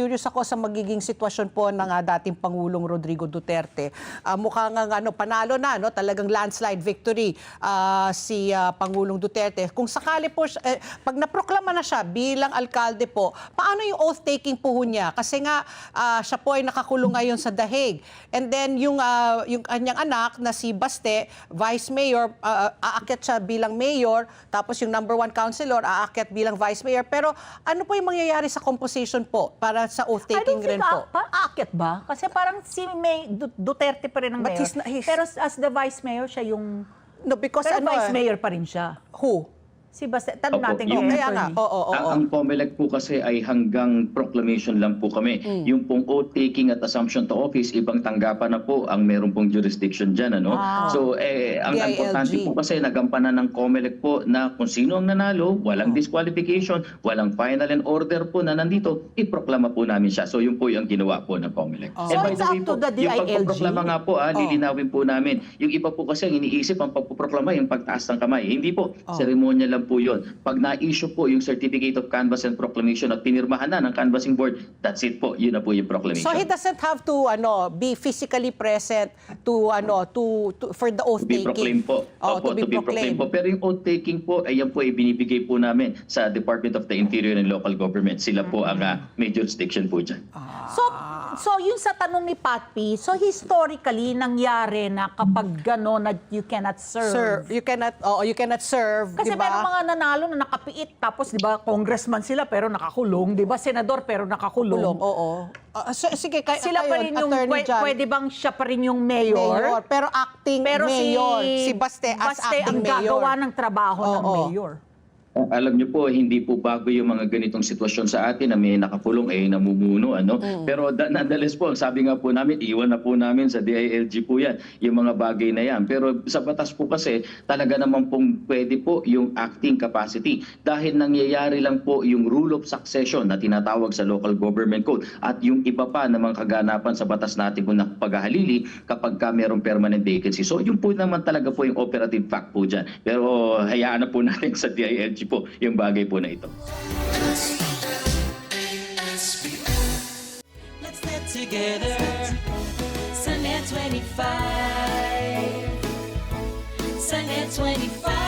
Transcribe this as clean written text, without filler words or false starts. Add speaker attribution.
Speaker 1: curious ako sa magiging sitwasyon po ng dating Pangulong Rodrigo Duterte. Mukhang panalo na, no? Talagang landslide victory si Pangulong Duterte. Kung sakali po, pag naproklama na siya bilang alkalde po, paano yung oath-taking po niya? Kasi nga, siya po ay nakakulong ngayon sa The Hague. And then yung kanyang anak na si Baste, Vice Mayor, aakyat siya bilang mayor, tapos yung number 1 councilor, aakyat bilang Vice Mayor. Pero ano po yung mangyayari sa composition po para sa oath-taking rin po?
Speaker 2: Aakyat ba? Kasi parang si Duterte pa rin ang mayor. Pero as the Vice Mayor, siya yung...
Speaker 1: No, because
Speaker 2: pero Vice Mayor pa rin siya.
Speaker 1: Who?
Speaker 2: Si Baste, tanong natin
Speaker 3: Ang COMELEC po kasi ay hanggang proclamation lang po kami. Yung pong oath-taking at assumption to office, ibang tanggapan na po ang meron pong jurisdiction dyan. So, ang importante po kasi nagampanan ng COMELEC po na kung sino ang nanalo, walang disqualification, walang final and order po na nandito, iproklama po namin siya. So, yun po yung ginawa po ng COMELEC.
Speaker 2: So, it's up to the DILG?
Speaker 3: Yung pagpoproklama nga po, lilinawin po namin. Yung iba po kasi ang iniisip ang pagpoproklama, yung pagtaas ng kamay. Hindi po, seremonya lang po yun. Pag na-issue po yung Certificate of Canvass and Proclamation at pinirmahan na ng Canvassing Board, that's it po. Yun na po yung proclamation.
Speaker 1: So he doesn't have to be physically present to for the oath taking.
Speaker 3: To be proclaimed po.
Speaker 1: To be proclaimed
Speaker 3: po. Pero yung oath taking po, ay yan po ay binibigay po namin sa Department of the Interior and Local Government. Sila po ang may jurisdiction po dyan.
Speaker 2: So yung sa tanong ni Pat P, so historically nangyari na kapag gano'n na you cannot serve.
Speaker 1: You cannot serve,
Speaker 2: Kasi
Speaker 1: diba?
Speaker 2: meron mga nanalo na nakapiit, tapos di ba congressman sila pero nakakulong, di ba senador pero nakakulong.
Speaker 1: Sige,
Speaker 2: Sila pa rin yung, pwede bang siya pa rin yung mayor?
Speaker 1: Pero acting mayor. Si Baste as acting mayor.
Speaker 2: ang gagawa ng trabaho ng mayor.
Speaker 3: Alam niyo po, hindi po bago yung mga ganitong sitwasyon sa atin na may nakakulong namumuno. Pero nonetheless po, sabi nga po namin, iwan na po namin sa DILG po yan, yung mga bagay na yan. Pero sa batas po kasi, talaga naman pong pwede po yung acting capacity. Dahil nangyayari lang po yung rule of succession na tinatawag sa local government code at yung iba pa na mga kaganapan sa batas natin po na paghahalili kapag ka mayroong permanent vacancy. So yun po naman talaga po yung operative fact po dyan. Pero hayaan na po natin sa DILG po yung bagay po na ito.
Speaker 4: Let's get together. Sunday 25. Sunday 25.